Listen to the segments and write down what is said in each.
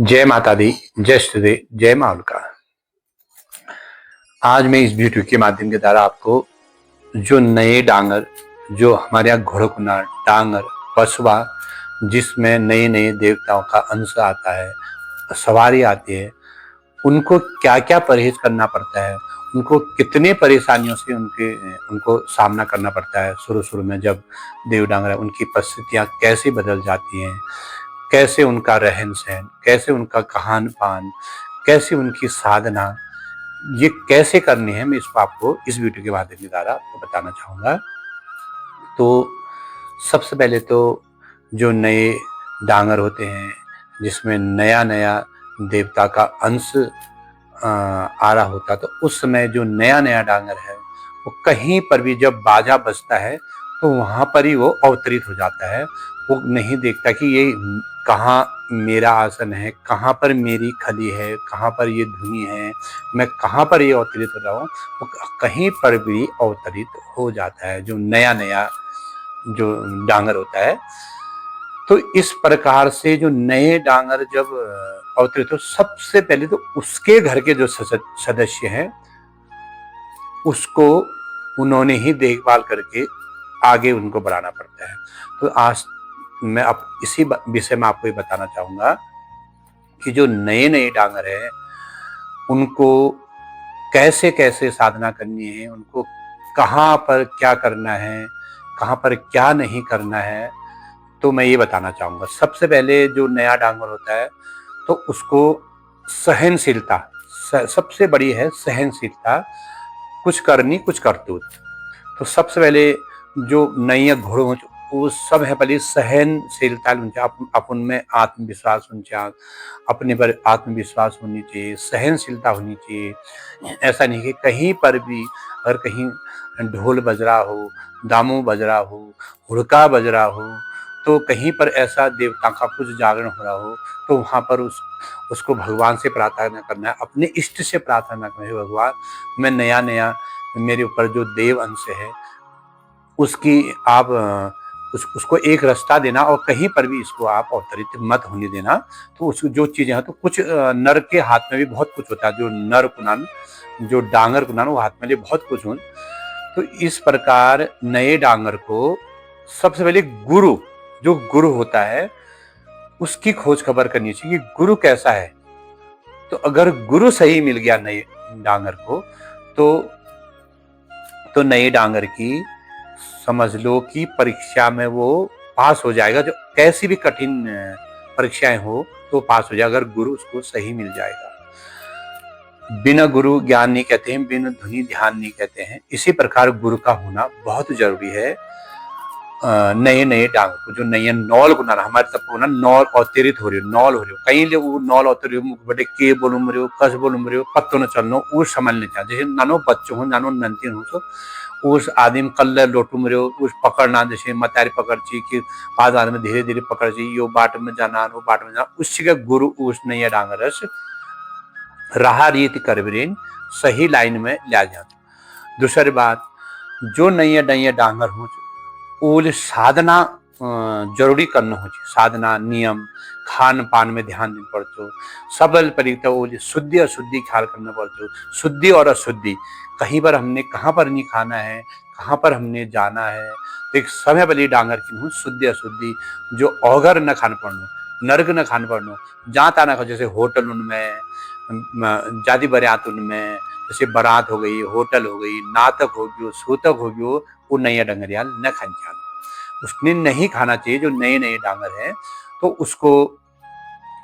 जय माता दी, जय श्री, जय माँ उल्का। आज मैं इस वीडियो के माध्यम के द्वारा आपको जो नए डांगर, जो हमारे यहाँ घोड़कुना डांगर पशुआ, जिसमें नए नए देवताओं का अंश आता है, सवारी आती है, उनको क्या क्या परहेज करना पड़ता है, उनको कितने परेशानियों से उनको सामना करना पड़ता है। शुरू शुरू में जब देव डांगर है, उनकी परिस्थितियाँ कैसे बदल जाती हैं, कैसे उनका रहन सहन, कैसे उनका खान पान, कैसे उनकी साधना, ये कैसे करनी है, मैं इसको आपको इस वीडियो के माध्यम के द्वारा आपको बताना चाहूँगा। तो सबसे पहले तो जो नए डांगर होते हैं, जिसमें नया नया देवता का अंश आ रहा होता, तो उस समय जो नया नया डांगर है, वो कहीं पर भी जब बाजा बजता है तो वहाँ पर ही वो अवतरित हो जाता है। वो नहीं देखता कि ये कहाँ मेरा आसन है, कहाँ पर मेरी खली है, कहाँ पर ये धुनी है, मैं कहाँ पर ये अवतरित हो रहा हूँ। वो कहीं पर भी अवतरित हो जाता है, जो नया नया जो डांगर होता है। तो इस प्रकार से जो नए डांगर जब अवतरित हो, सबसे पहले तो उसके घर के जो सदस्य हैं, उसको उन्होंने ही देखभाल करके आगे उनको बढ़ाना पड़ता है। तो आज मैं अब इसी विषय में आपको ये बताना चाहूँगा कि जो नए नए डांगर हैं, उनको कैसे कैसे साधना करनी है, उनको कहाँ पर क्या करना है, कहाँ पर क्या नहीं करना है, तो मैं ये बताना चाहूँगा। सबसे पहले जो नया डांगर होता है, तो उसको सहनशीलता, सबसे बड़ी है सहनशीलता, कुछ करनी कुछ करतूत। तो सबसे पहले जो नई घोड़ों वो सब है, पहले सहनशीलता अपन में आत्मविश्वास होना, अपने पर आत्मविश्वास होनी चाहिए, सहनशीलता होनी चाहिए। ऐसा नहीं कि कहीं पर भी अगर कहीं ढोल बज रहा हो, दामू बज रहा हो, हुड़का बज रहा हो, तो कहीं पर ऐसा देवता का कुछ जागरण हो रहा हो, तो वहाँ पर उसको भगवान से प्रार्थना करना है, अपने इष्ट से प्रार्थना करना है। भगवान, मैं नया नया मेरे ऊपर जो देव अंश है, उसकी आप उसको एक रास्ता देना, और कहीं पर भी इसको आप अवतरित मत होने देना। तो उसको जो चीजें हैं, तो कुछ नर के हाथ में भी बहुत कुछ होता है, जो नर कुनान, जो डांगर कुनान, वो हाथ में ले बहुत कुछ हो। तो इस प्रकार नए डांगर को सबसे पहले गुरु, जो गुरु होता है, उसकी खोज खबर करनी चाहिए कि गुरु कैसा है। तो अगर गुरु सही मिल गया नए डांगर को, तो नए डांगर की समझ लो कि परीक्षा में वो पास हो जाएगा। जो कैसी भी कठिन परीक्षाएं हो तो पास हो जाएगा, अगर गुरु उसको सही मिल जाएगा। बिना गुरु ज्ञान नहीं कहते हैं, बिना धुनी ध्यान नहीं कहते हैं। इसी प्रकार गुरु का होना बहुत जरूरी है। नए नए डांग को, जो नए नौल को ना हमारे तब को ना नौल अवतरित हो रही हो, नौल हो रही हो, कहीं ले वो नौल अवतरित हो, बड़े के बोलूम रहे हो, कस बोलूम रहे हो, पत्तो न चलनो वो समझ नहीं चाहते। जैसे नानो बच्चों हो, नानो नंती हो, तो उस आदमी कल लोटुम रहे हो, उस पकड़ना, जैसे मतारी पकड़ ची कि पाँच आदमी धीरे धीरे पकड़ ची, यो बाट में जाना, वो बाट में जाना, उससे का गुरु उस नया डांगरस राह रीति करबरेन सही लाइन में ला जाता। दूसरी बात, जो नैया नैया डांगर हो, ओल साधना जरूरी करना हो, साधना नियम, खान पान में ध्यान देना पड़तो, सबल परिता ओल शुद्धि अशुद्धि ख्याल करना पड़तो। शुद्धि और अशुद्धि, कहीं पर हमने कहाँ पर नहीं खाना है, कहाँ पर हमने जाना है, तो एक समय बली डांगर की हूँ शुद्धि अशुद्धि, जो औगर न खान पड़नो, नर्क न खान पड़नो, जाता ना, जैसे होटल उनमें जाति बरात, उनमें जैसे बारात हो गई, होटल हो गई, नाटक हो गयो, सूतक हो गयो, वो नया डंगरियाल न खान चाहिए, उसने नहीं खाना चाहिए। जो नए नए डांगर है, तो उसको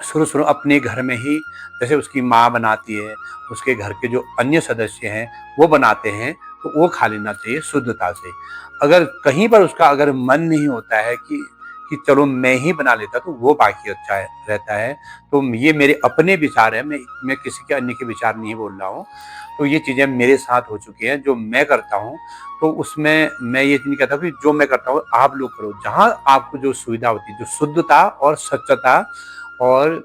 शुरू शुरू अपने घर में ही, जैसे उसकी माँ बनाती है, उसके घर के जो अन्य सदस्य हैं वो बनाते हैं, तो वो खा लेना चाहिए शुद्धता से। अगर कहीं पर उसका अगर मन नहीं होता है कि चलो मैं ही बना लेता, तो वो बाकी अच्छा रहता है। तो ये मेरे अपने विचार है, मैं किसी के अन्य के विचार नहीं बोल रहा हूँ। तो ये चीजें मेरे साथ हो चुकी हैं, जो मैं करता हूँ, तो उसमें मैं ये नहीं कहता कि जो मैं करता हूँ आप लोग करो। जहाँ आपको जो सुविधा होती है, जो शुद्धता और सच्चता और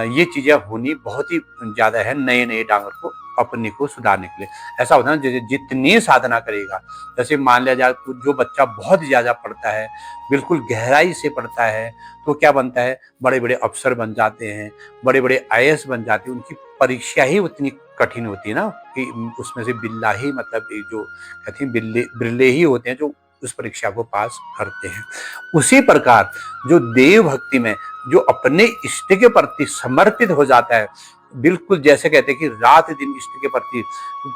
ये चीजें होनी बहुत ही ज्यादा है नए नए डांगर को अपने को सुधारने के लिए। ऐसा होता है ना, जैसे जितनी साधना करेगा, जैसे मान लिया जाए जो बच्चा बहुत ज्यादा पढ़ता है, बिल्कुल गहराई से पढ़ता है, तो क्या बनता है, बड़े बड़े अफसर बन जाते हैं, बड़े बड़े आईएएस बन जाते हैं। उनकी परीक्षा ही उतनी कठिन होती है ना कि उसमें से बिल्ला ही, मतलब एक जो कहते हैं बिल्ले बिरले ही होते हैं जो उस परीक्षा को पास करते हैं। उसी प्रकार जो देव भक्ति में जो अपने इष्ट के प्रति समर्पित हो जाता है, बिल्कुल जैसे कहते हैं कि रात दिन इष्ट के प्रति,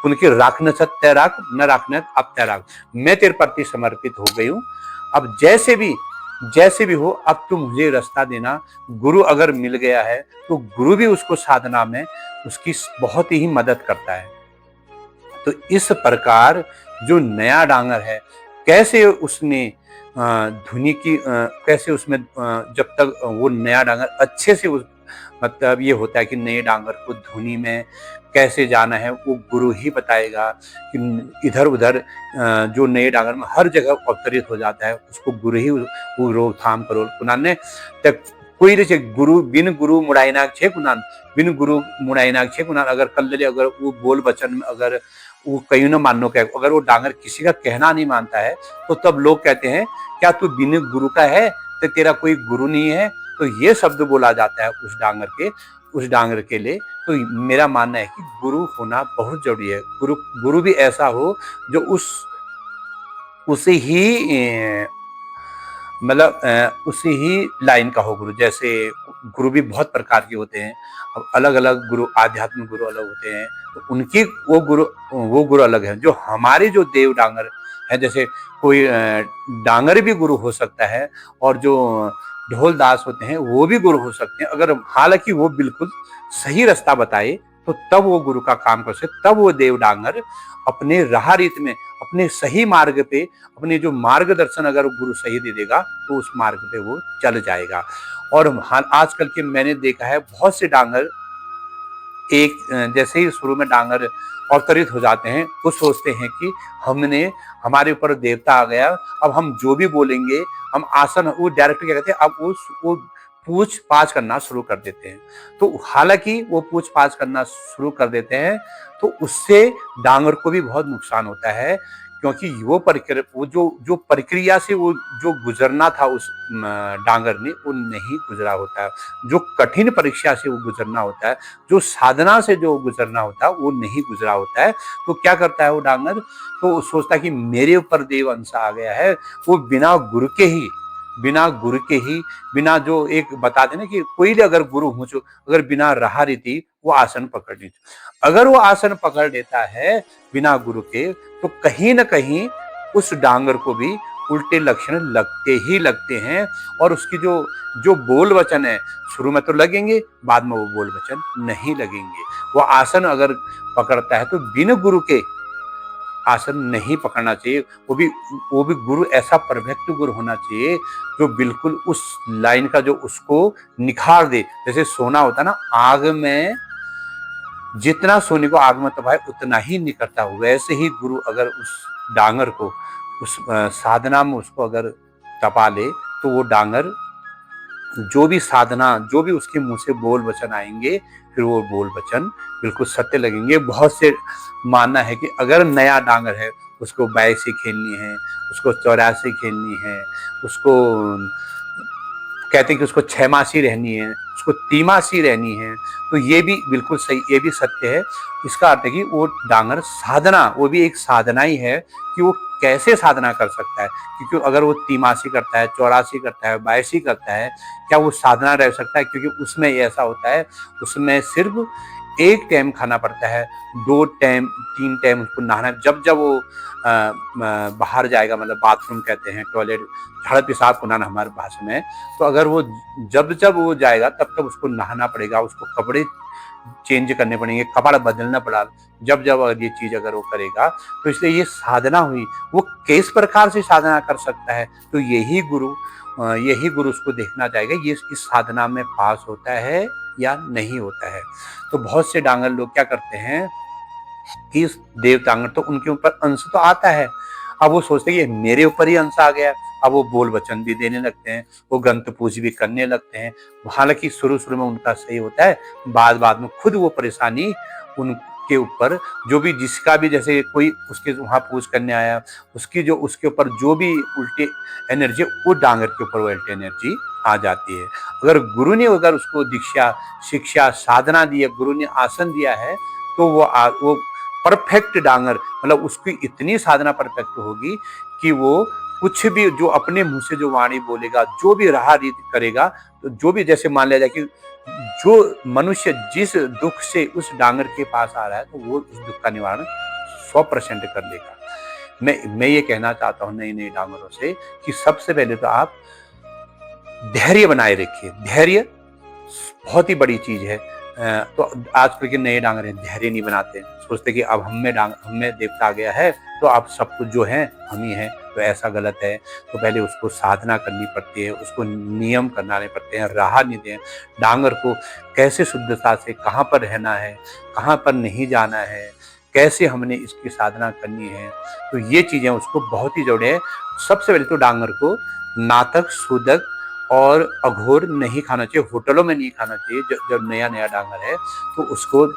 उनके राख न सत तैराक न राखना अब तैराक, मैं तेरे प्रति समर्पित हो गई हूँ, अब जैसे भी हो अब तू मुझे रास्ता देना। गुरु अगर मिल गया है तो गुरु भी उसको साधना में उसकी बहुत ही मदद करता है। तो इस प्रकार जो नया डांगर है, कैसे उसने धुनी की कैसे उसमें जब तक वो नया डांगर अच्छे से उस, मतलब ये होता है कि नए डांगर को धुनी में कैसे जाना है वो गुरु ही बताएगा। कि इधर उधर जो नए डांगर में हर जगह अवतरित हो जाता है, उसको गुरु ही वो रोकथाम करो कुनाने तक कोई रे गुरु बिन गुरु मुड़ाइनाक छे कुनान, बिन गुरु मुड़ाइनाक छे कुनान। अगर कल अगर वो बोल वचन में अगर वो कहीं ना मानो क्या, अगर वो डांगर किसी का कहना नहीं मानता है तो तब लोग कहते हैं क्या तू बिन गुरु का है, तो तेरा कोई गुरु नहीं है। तो ये शब्द बोला जाता है उस डांगर के लिए। तो मेरा मानना है कि गुरु होना बहुत जरूरी है। गुरु भी ऐसा हो जो उसे ही मतलब उसी ही लाइन का हो गुरु। जैसे गुरु भी बहुत प्रकार के होते हैं, अब अलग अलग गुरु, आध्यात्मिक गुरु अलग होते हैं, तो उनकी वो गुरु अलग है। जो हमारे जो देव डांगर है, जैसे कोई डांगर भी गुरु हो सकता है, और जो ढोल दास होते हैं वो भी गुरु हो सकते हैं, अगर हालांकि वो बिल्कुल सही रास्ता बताए तो तब वो गुरु का काम कर सकते। तब वो देव डांगर अपने राह रीत में, अपने सही मार्ग पे, अपने जो मार्गदर्शन अगर गुरु सही दे देगा तो उस मार्ग पे वो चल जाएगा। और आजकल के मैंने देखा है बहुत से डांगर जैसे ही शुरू में डांगर अवतरित हो जाते हैं, वो सोचते हैं कि हमारे ऊपर देवता आ गया, अब हम जो भी बोलेंगे हम आसन, वो डायरेक्ट क्या कहते हैं, अब वो पूछ पाछ करना शुरू कर देते हैं। तो हालांकि वो पूछ पाछ करना शुरू कर देते हैं तो उससे डांगर को भी बहुत नुकसान होता है, क्योंकि वो जो प्रक्रिया से वो जो गुजरना था उस डांगर ने, वो नहीं गुजरा होता है। जो कठिन परीक्षा से वो गुजरना होता है, जो साधना से जो गुजरना होता है, वो नहीं गुजरा होता है। तो क्या करता है वो डांगर, तो सोचता है कि मेरे ऊपर देव अंश आ गया है। वो बिना गुरु के ही बिना जो एक बता देना कि कोई अगर गुरु हो जो अगर बिना राह रीति वो आसन पकड़ ली, अगर वो आसन पकड़ लेता है बिना गुरु के, तो कहीं ना कहीं उस डांगर को भी उल्टे लक्षण लगते हैं। और उसकी जो बोल वचन है, शुरू में तो लगेंगे, बाद में वो बोल वचन नहीं लगेंगे। वो आसन अगर पकड़ता है तो बिना गुरु के आसन नहीं पकड़ना चाहिए। वो भी गुरु ऐसा परफेक्ट गुरु होना चाहिए जो बिल्कुल उस लाइन का जो उसको निखार दे। जैसे सोना होता है ना, आग में जितना सोने को आग में तपाए उतना ही निकलता हो, वैसे ही गुरु अगर उस डांगर को उस साधना में उसको अगर तपा ले तो वो डांगर जो भी साधना, जो भी उसके मुंह से बोल वचन आएंगे, फिर वो बोल वचन बिल्कुल सत्य लगेंगे। बहुत से मानना है कि अगर नया डांगर है, उसको 82 खेलनी है, उसको 84 खेलनी है, उसको कहते हैं कि उसको 6 मासी रहनी है, उसको तिमासी रहनी है, तो ये भी बिल्कुल सही, ये भी सत्य है। इसका अर्थ है कि वो डांगर साधना, वो भी एक साधना ही है कि वो कैसे साधना कर सकता है। क्योंकि अगर वो तिमासी करता है, 84 करता है, 82 करता है, क्या वो साधना रह सकता है? क्योंकि उसमें ऐसा होता है, उसमें सिर्फ एक टाइम खाना पड़ता है, 2 टाइम 3 टाइम उसको नहाना। जब वो बाहर जाएगा, मतलब बाथरूम कहते हैं, टॉयलेट, झाड़ पेशाब को नहाना हमारे भाषा में, तो अगर वो जब वो जाएगा तब तक उसको नहाना पड़ेगा, उसको कपड़े चेंज करने पड़ेंगे, कपड़ा बदलना पड़ा। जब ये चीज अगर वो करेगा, तो इसलिए ये साधना हुई। वो किस प्रकार से साधना कर सकता है, तो यही गुरु उसको देखना चाहेगा, ये इस साधना में पास होता है या नहीं होता है। तो बहुत से डांगर लोग क्या करते हैं कि देव डांगर तो उनके ऊपर अंश तो आता है, अब वो सोचते हैं कि मेरे ऊपर ही अंश आ गया। अब वो बोल वचन भी देने लगते हैं, वो ग्रंथ पूज भी करने लगते हैं। हालांकि शुरू में उनका सही होता है, बाद में खुद वो परेशानी के ऊपर जो भी जिसका भी जैसे कोई उसके वहाँ पूज करने आया, उसकी जो उसके ऊपर जो भी उल्टी एनर्जी वो डांगर के ऊपर वो उल्टी एनर्जी आ जाती है। अगर गुरु ने अगर उसको दीक्षा शिक्षा साधना दी है, गुरु ने आसन दिया है, तो वो परफेक्ट डांगर मतलब उसकी इतनी साधना परफेक्ट होगी कि वो कुछ भी जो अपने मुंह से जो वाणी बोलेगा, जो भी राह रीत करेगा, तो जो भी जैसे मान लिया जाए कि जो मनुष्य जिस दुख से उस डांगर के पास आ रहा है, तो वो उस दुख का निवारण 100% कर लेगा। मैं ये कहना चाहता हूँ नए नए डांगरों से कि सबसे पहले तो आप धैर्य बनाए रखिए। धैर्य बहुत ही बड़ी चीज है। तो आजकल के नए डांगर धैर्य नहीं बनाते, सोचते कि अब हमें देवता आ गया है तो आप सब कुछ जो है हम ही हैं, तो ऐसा गलत है। तो पहले उसको साधना करनी पड़ती है, उसको नियम करनाने पड़ते हैं, राह नहीं दें डांगर को कैसे शुद्धता से कहाँ पर रहना है, कहाँ पर नहीं जाना है, कैसे हमने इसकी साधना करनी है। तो ये चीजें उसको बहुत ही जरूरी है। सबसे पहले तो डांगर को नातक सूदक और अघोर नहीं खाना चाहिए, होटलों में नहीं खाना चाहिए। जब नया नया डांगर है तो उसको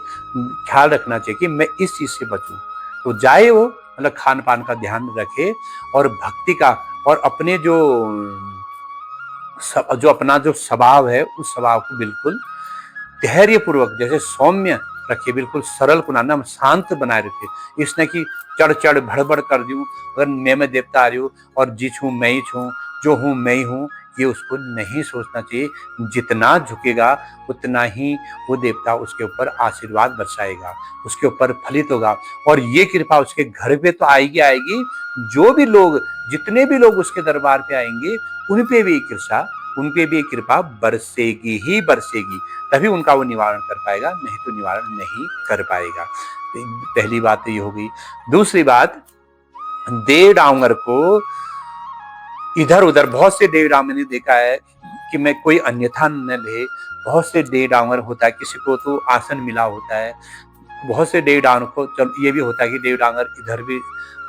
ख्याल रखना चाहिए कि मैं इस चीज से बचूं। तो जाए वो मतलब खान पान का ध्यान रखे और भक्ति का और अपने जो अपना जो स्वभाव है उस स्वभाव को बिल्कुल धैर्य पूर्वक जैसे सौम्य रखिए, बिल्कुल सरल को ना शांत बनाए रखिए। इसने कि चढ़ चढ़ भड़बड़ कर दूं, अगर मैं देवता आ रही हूँ और जी छू मैं ही छू, जो हूँ मैं ही हूँ, ये उसको नहीं सोचना चाहिए। जितना झुकेगा उतना ही वो देवता उसके ऊपर आशीर्वाद बरसाएगा, उसके ऊपर फलित होगा और ये कृपा उसके घर पे तो आएगी आएगी। जो भी लोग जितने भी लोग उसके दरबार पे आएंगे उन पे भी कृपा बरसेगी ही बरसेगी, तभी उनका वो निवारण कर पाएगा, नहीं तो निवारण नहीं कर पाएगा। पहली बात तो ये हो गई। दूसरी बात, देव डांगर को इधर उधर बहुत से देव डांगर मैंने देखा है कि मैं कोई अन्यथा न ले। बहुत से देव डांगर होता है, किसी को तो आसन मिला होता है, बहुत से देव डांगर को चलो ये भी होता है कि देव डांगर इधर भी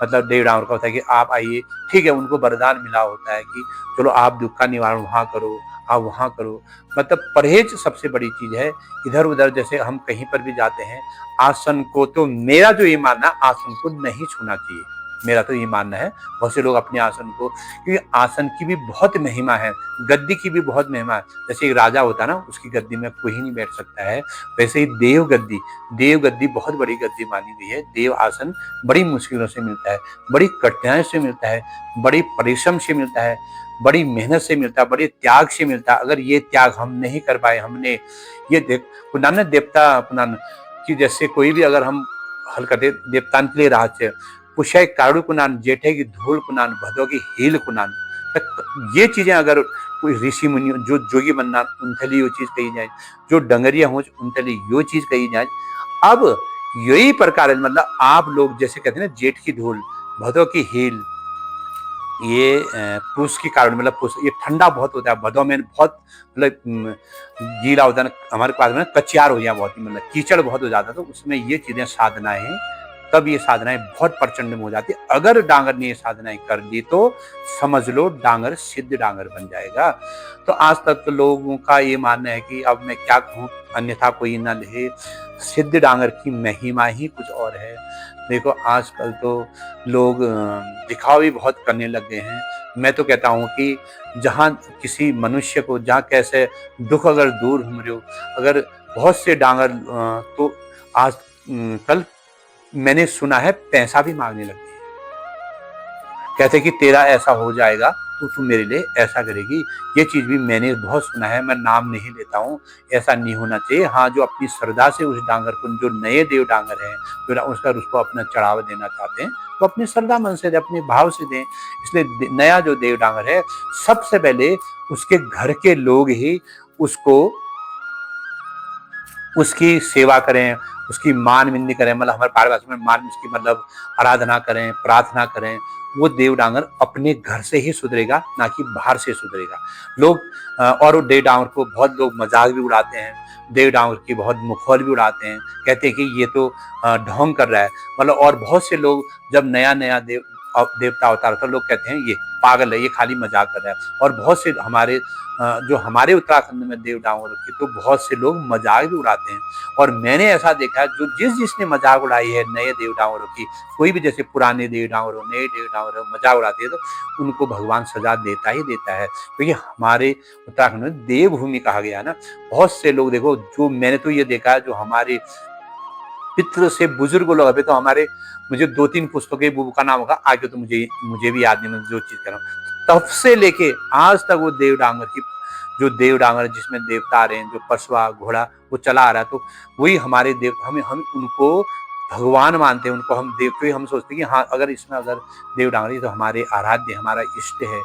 मतलब देव डांगर का होता है कि आप आइए, ठीक है, उनको वरदान मिला होता है कि चलो आप दुख का निवारण वहां करो, आप वहां करो। मतलब परहेज सबसे बड़ी चीज है। इधर उधर जैसे हम कहीं पर भी जाते हैं, आसन को तो मेरा जो ये मानना, आसन को नहीं छूना चाहिए, मेरा तो ये मानना है। बहुत से लोग अपने आसन को, क्योंकि आसन की भी बहुत महिमा है, गद्दी की भी बहुत महिमा है। जैसे एक राजा होता है ना, उसकी गद्दी में कोई नहीं बैठ सकता है, वैसे ही देव गद्दी बहुत बड़ी गद्दी मानी गई है। देव आसन बड़ी मुश्किलों से मिलता है, बड़ी कठिनाई से मिलता है, बड़ी परिश्रम से मिलता है, बड़ी मेहनत से मिलता है, बड़े त्याग से मिलता है। अगर ये त्याग हम नहीं कर पाए, हमने ये पुनान देवता पुनान कि जैसे कोई भी अगर हम हल करते देवतान के लिए राज पुष्य कारुड़ कुनान, जेठे की धूल कुनान, भदो की हील कुनान, ये चीजें अगर कोई ऋषि मुनि जो जोगी बनना उनथली वो चीज कही जाए, जो डंगरिया हो उनथली यो चीज कही जाए। अब यही प्रकार मतलब आप लोग जैसे कहते हैं ना, जेठ की धूल, भदो की हील, ये पुष के कारण मतलब पुष ये ठंडा बहुत होता है, भदौ में बहुत मतलब गीला होता है ना, हमारे पास में कचियार हो गया, बहुत ही मतलब कीचड़ बहुत हो जाता है। तो उसमें ये चीजें साधनाएं, तब ये साधनाएं बहुत प्रचंड में हो जाती है। अगर डांगर ने ये साधनाएं कर दी तो समझ लो डांगर सिद्ध डांगर बन जाएगा। तो आज तक तो लोगों का ये मानना है कि अब मैं क्या कहूँ, अन्यथा कोई न ले, सिद्ध डांगर की महिमा ही कुछ और है। देखो आजकल तो लोग दिखावा भी बहुत करने लग गए हैं। मैं तो कहता हूँ कि जहाँ किसी मनुष्य को जहाँ कैसे दुख अगर दूर हो रहे हो, अगर बहुत से डांगर तो आज कल मैंने सुना है पैसा भी मांगने लगे, कहते कि तेरा ऐसा हो जाएगा तो तू मेरे लिए ऐसा करेगी। ये चीज भी मैंने बहुत सुना है, मैं नाम नहीं लेता हूँ, ऐसा नहीं होना चाहिए। हाँ, जो अपनी श्रद्धा से उस डांगर को, जो नए देव डांगर हैं, जो उसको अपना चढ़ावा देना चाहते हैं, तो अपनी श्रद्धा मन से दें, अपने भाव से दें। इसलिए नया जो देव डांगर है, सबसे पहले उसके घर के लोग ही उसकी सेवा करें, उसकी मान विंदी करें, मतलब हमारे पार भाषा में मान उसकी मतलब आराधना करें, प्रार्थना करें। वो देव डांगर अपने घर से ही सुधरेगा, ना कि बाहर से सुधरेगा। लोग और देव डांगर को बहुत लोग मजाक भी उड़ाते हैं, देव डांगर की बहुत मुखौल भी उड़ाते हैं, कहते हैं कि ये तो ढोंग कर रहा है। मतलब और बहुत से लोग जब नया नया देव देवता अवतार होता है, लोग कहते हैं ये पागल है, ये खाली मजाक कर रहा है। और बहुत से हमारे जो हमारे उत्तराखंड में देव डांगरों की तो बहुत से लोग मजाक भी उड़ाते हैं। और मैंने ऐसा देखा है जो जिसने मजाक उड़ाई है नए देव डांगरों की, कोई भी जैसे पुराने देव डांगरों नए देव डांगरों मजाक उड़ाती है तो उनको भगवान सजा देता ही देता है, क्योंकि हमारे उत्तराखंड में देवभूमि कहा गया है ना। बहुत से लोग देखो, जो मैंने तो ये देखा है, जो हमारे पितृ से बुजुर्ग लोग, अभी तो हमारे मुझे 2-3 पुस्तकें बुक का नाम होगा, आगे तो मुझे भी याद नहीं, मैं जो चीज कर रहा हूँ तब से लेके आज तक वो देव डांगर की, जो देव डांगर जिसमें देवता आ रहे हैं, जो पशुआ घोड़ा वो चला आ रहा है, तो वही हमारे देव, हम उनको भगवान मानते हैं, उनको हम देव, क्योंकि हम सोचते हैं कि हाँ अगर इसमें अगर देव डांगर तो हमारे आराध्य, हमारा इष्ट है,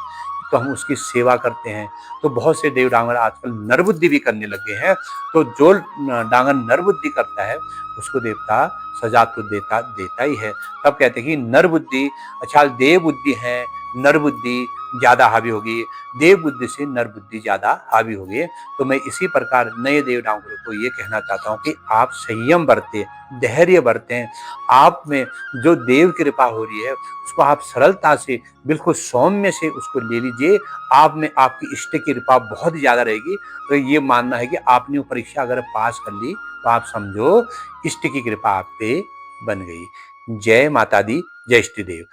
तो हम उसकी सेवा करते हैं। तो बहुत से देव डांगर आजकल नरबुद्धि भी करने लगे हैं। तो जो डांगर नरबुद्धि करता है उसको देवता सजा तो देता देता ही है। तब कहते हैं कि नर बुद्धि, अच्छा देव बुद्धि है, नर बुद्धि ज्यादा हावी होगी, देव बुद्धि से नर बुद्धि ज्यादा हावी होगी। तो मैं इसी प्रकार नए देव डांगरों को ये कहना चाहता हूँ कि आप संयम बरतें, धैर्य बरतें। आप में जो देव कृपा हो रही है उसको आप सरलता से, बिल्कुल सौम्य से उसको ले लीजिए। आप में आपकी इष्ट की कृपा बहुत ज्यादा रहेगी। तो ये मानना है कि आपने वो परीक्षा अगर पास कर ली तो आप समझो इष्ट की कृपा आप पे बन गई। जय माता दी, जय इष्ट देव।